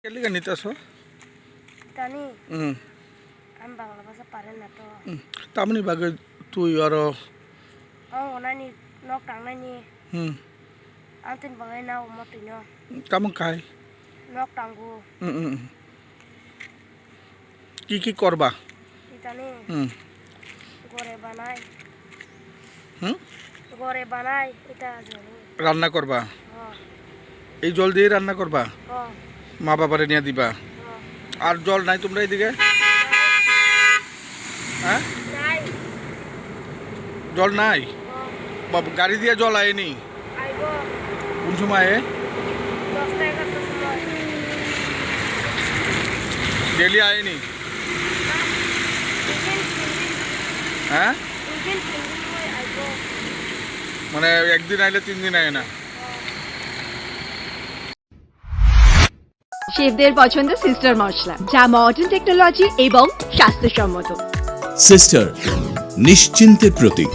কেলিগা নিতেছো? জানি আমি বাংলা ভাষা পারেন না তো তামনি বাগে তুই আর ওনানি nok tangnani antin bangai na umotino তামন খাই nok tanggu কি করবা? itani gore banai এটা রান্না করবা? এই জল দিয়ে রান্না করবা? মা বাবারে নিয়ে দিবা? আর জল নাই তোমরা এইদিকে? হ্যাঁ, জল নাই? বাবু গাড়ি দিয়ে জল আয়নি? কোন সময়? ডেলি আয়নি? হ্যাঁ, মানে একদিন আইলে 3 দিন আয় না? শেফদের পছন্দ সিস্টার মশলা, যা মডার্ন টেকনোলজি এবং স্বাস্থ্যসম্মত। সিস্টার, নিশ্চিন্তের প্রতীক।